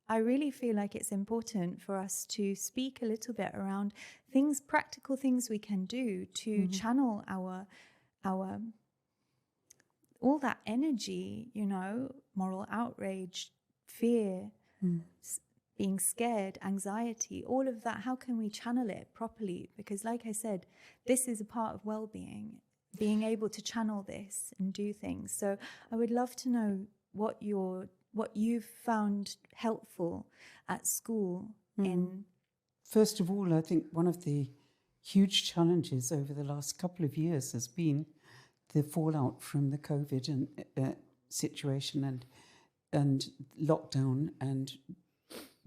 I really feel like it's important for us to speak a little bit around things, practical things we can do to channel our all that energy, you know, moral outrage, fear, being scared, anxiety, all of that. How can we channel it properly? Because like I said, this is a part of well-being, being able to channel this and do things. So I would love to know what you've found helpful at school in. First of all, I think one of the huge challenges over the last couple of years has been the fallout from the COVID and situation and lockdown and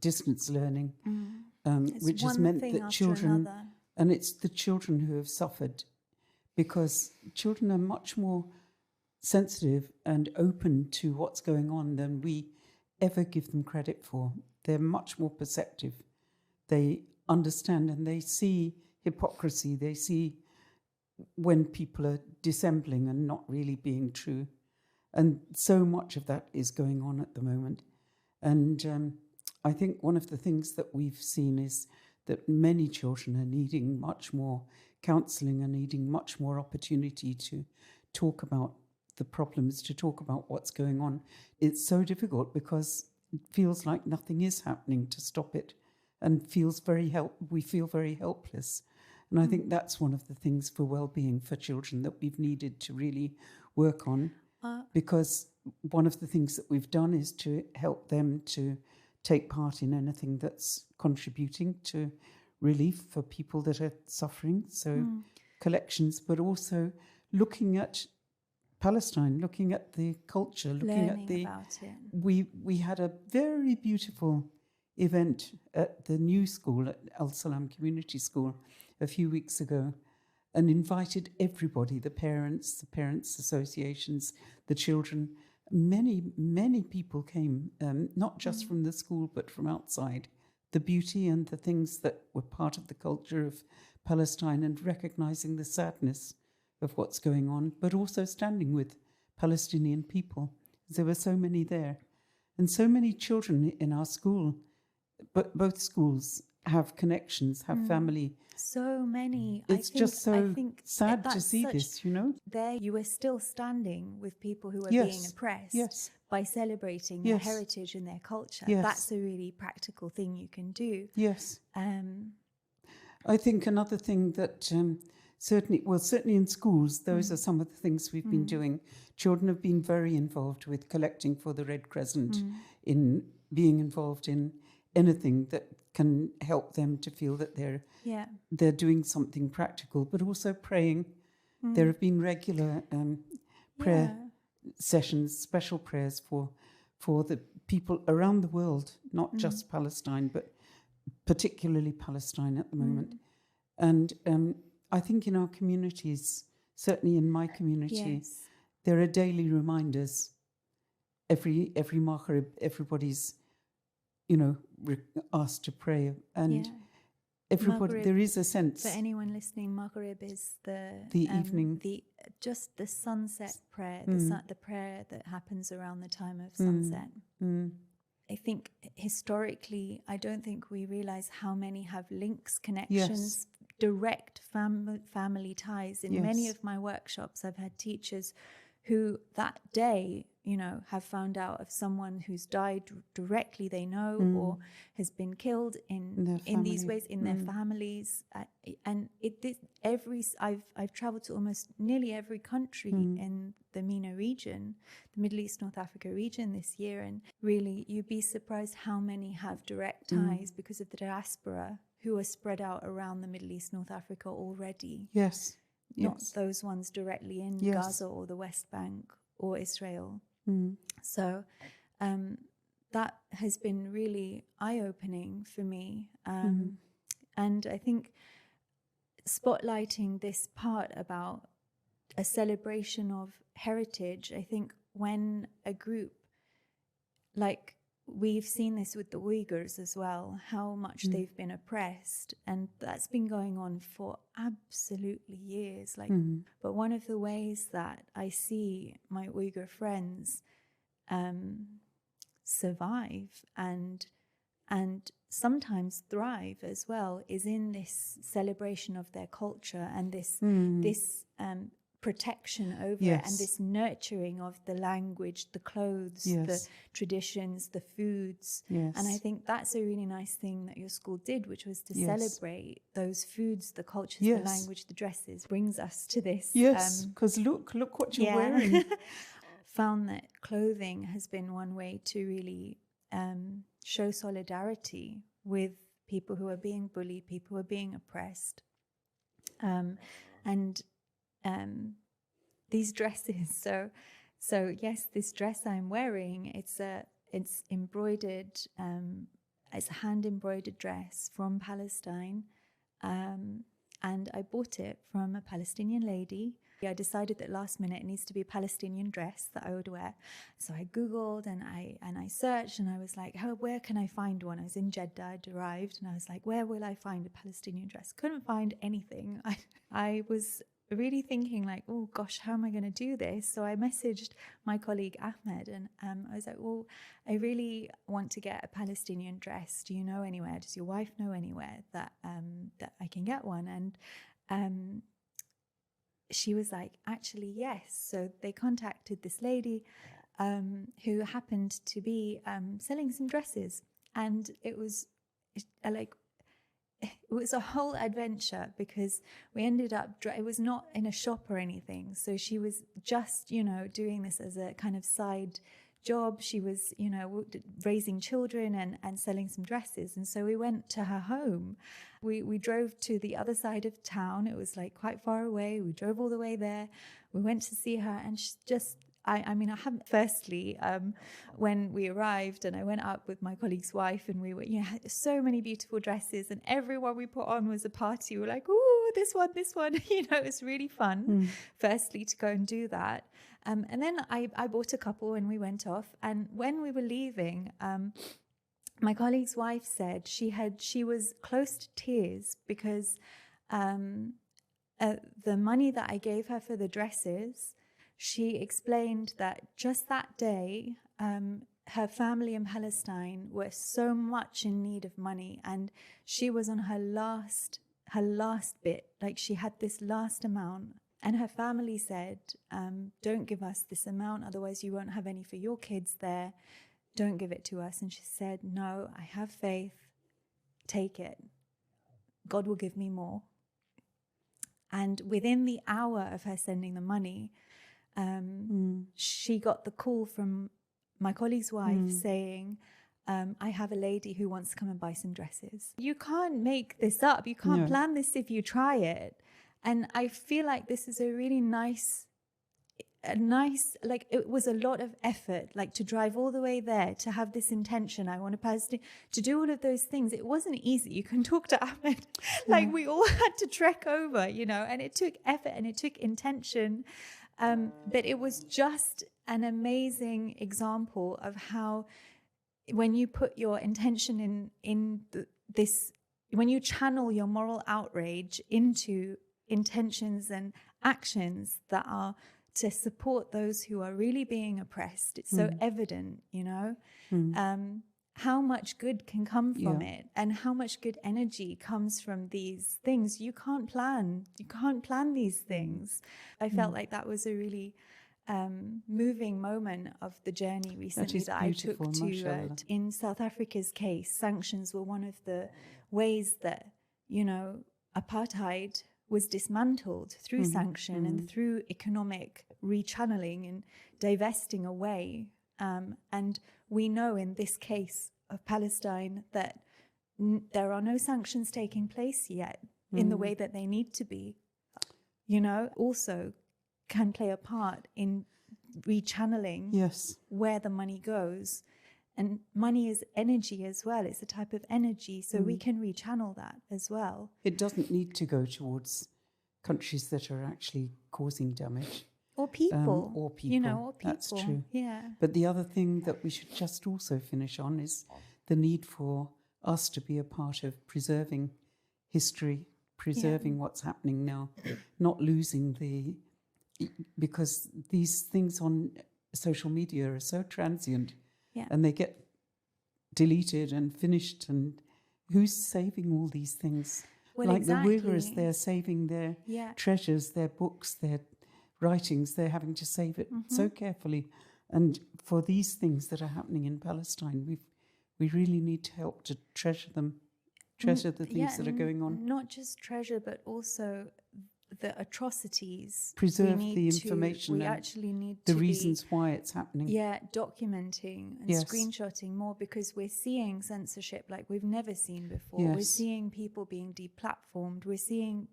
distance learning, which has meant that children, and it's the children who have suffered, because children are much more sensitive and open to what's going on than we ever give them credit for. They're much more perceptive. They understand and they see hypocrisy. They see when people are dissembling and not really being true. And so much of that is going on at the moment. And I think one of the things that we've seen is that many children are needing much more counselling and needing much more opportunity to talk about the problems, to talk about what's going on. It's so difficult because it feels like nothing is happening to stop it, and we feel very helpless. And I think that's one of the things for well-being for children that we've needed to really work on, because one of the things that we've done is to help them to take part in anything that's contributing to relief for people that are suffering. So collections, but also looking at Palestine, looking at the culture, looking at about it. We had a very beautiful event at the new school, at Al Salam Community School, a few weeks ago, and invited everybody, the parents associations, the children. Many people came, not just from the school, but from outside. The beauty and the things that were part of the culture of Palestine, and recognizing the sadness of what's going on, but also standing with Palestinian people. There were so many there. And so many children in our school, but both schools have connections, have family. So many. It's just so sad to see this, you know. There you were still standing with people who are being oppressed by celebrating their heritage and their culture. That's a really practical thing you can do. Yes. I think another thing that certainly in schools, those are some of the things we've been doing. Children have been very involved with collecting for the Red Crescent, in being involved in anything that can help them to feel that they're doing something practical, but also praying. There have been regular prayer sessions, special prayers for the people around the world, not just Palestine, but particularly Palestine at the moment. And I think in our communities, certainly in my community, there are daily reminders. Every Maghrib, everybody's, asked to pray, and everybody, Maghrib, there is a sense. For anyone listening, Maghrib is the evening, the sunset prayer, the prayer that happens around the time of sunset. I think historically, I don't think we realize how many have links, connections, direct family ties. In many of my workshops, I've had teachers who that day, have found out of someone who's died directly they know, or has been killed in these ways in their families. And I've traveled to almost nearly every country in the MENA region, the Middle East, North Africa region this year. And really, you'd be surprised how many have direct ties because of the diaspora who are spread out around the Middle East, North Africa already. Yes. Not those ones directly in Gaza or the West Bank or Israel. So that has been really eye-opening for me. And I think spotlighting this part about a celebration of heritage, I think when a group, like we've seen this with the Uyghurs as well, how much they've been oppressed, and that's been going on for absolutely years. But one of the ways that I see my Uyghur friends survive and and sometimes thrive as well, is in this celebration of their culture and this protection over it, and this nurturing of the language, the clothes, the traditions, the foods. And I think that's a really nice thing that your school did, which was to celebrate those foods, the cultures, the language, the dresses. Brings us to this. Yes, because look what you're wearing. Found that clothing has been one way to really show solidarity with people who are being bullied, people who are being oppressed. These dresses, so yes, this dress I'm wearing, it's embroidered, it's a hand embroidered dress from Palestine, and I bought it from a Palestinian lady. I decided that last minute it needs to be a Palestinian dress that I would wear. So I Googled and I searched, and I was like, where can I find one? I was in Jeddah, I'd arrived, and I was like, where will I find a Palestinian dress? Couldn't find anything. I was really thinking like, oh gosh, how am I going to do this? So I messaged my colleague Ahmed, and I was like, well, I really want to get a Palestinian dress. Do you know anywhere? Does your wife know anywhere that I can get one? And she was like, actually, yes. So they contacted this lady who happened to be selling some dresses. And it was a whole adventure, because we ended up, it was not in a shop or anything. So she was just, doing this as a kind of side job. She was, raising children and selling some dresses. And so we went to her home. We drove to the other side of town. It was like quite far away. We drove all the way there. We went to see her, and she just, I haven't, firstly, when we arrived and I went up with my colleague's wife, and we were, so many beautiful dresses, and everyone we put on was a party. We were like, ooh, this one, it was really fun, firstly, to go and do that. And then I bought a couple and we went off. And when we were leaving, my colleague's wife said she was close to tears, because the money that I gave her for the dresses, she explained that just that day, her family in Palestine were so much in need of money, and she was on her last bit, like she had this last amount. And her family said, don't give us this amount, otherwise you won't have any for your kids there. Don't give it to us. And she said, no, I have faith. Take it. God will give me more. And within the hour of her sending the money, she got the call from my colleague's wife saying, I have a lady who wants to come and buy some dresses. You can't make this up. You can't plan this if you try it. And I feel like this is a really nice, like, it was a lot of effort, like, to drive all the way there, to have this intention. I want a Palestine, to do all of those things. It wasn't easy. You can talk to Ahmed. Like, we all had to trek over, and it took effort and it took intention. But it was just an amazing example of how, when you put your intention in this, when you channel your moral outrage into intentions and actions that are to support those who are really being oppressed, it's so evident, how much good can come from it, and how much good energy comes from these things. You can't plan these things. I felt like that was a really moving moment of the journey recently that I took to. In South Africa's case, sanctions were one of the ways that, apartheid was dismantled through sanction and through economic rechanneling and divesting away. And we know in this case of Palestine that there are no sanctions taking place yet in the way that they need to be, also can play a part in rechanneling where the money goes. And money is energy as well. It's a type of energy, so we can rechannel that as well. It doesn't need to go towards countries that are actually causing damage. Or people. Or people. That's true. Yeah. But the other thing that we should just also finish on is the need for us to be a part of preserving history, preserving what's happening now, not losing because these things on social media are so transient. Yeah. And they get deleted and finished, and who's saving all these things? Well, like exactly. the Uyghurs, they're saving their treasures, their books, their writings. They're having to save it so carefully. And for these things that are happening in Palestine, we really need to help to treasure them, treasure the things that are going on. Not just treasure, but also the atrocities. Preserve the information. We actually need the to reasons why it's happening. Yeah, documenting and screenshotting more, because we're seeing censorship like we've never seen before. Yes. We're seeing people being deplatformed. We're seeing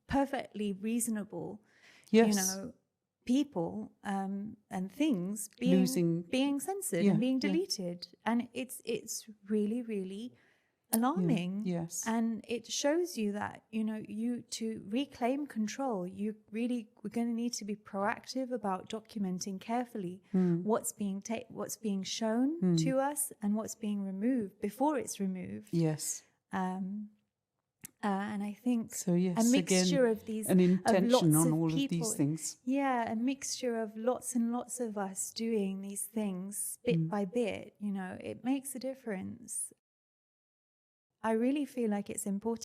perfectly reasonable, people and things being censored and being deleted. And it's really, really alarming. Yes. And it shows you that, you to reclaim control, we're going to need to be proactive about documenting carefully what's being shown to us and what's being removed before it's removed. Yes. And I think so, yes, a mixture of these, an intention on all people, of these things. Yeah, a mixture of lots and lots of us doing these things bit by bit, it makes a difference. I really feel like it's important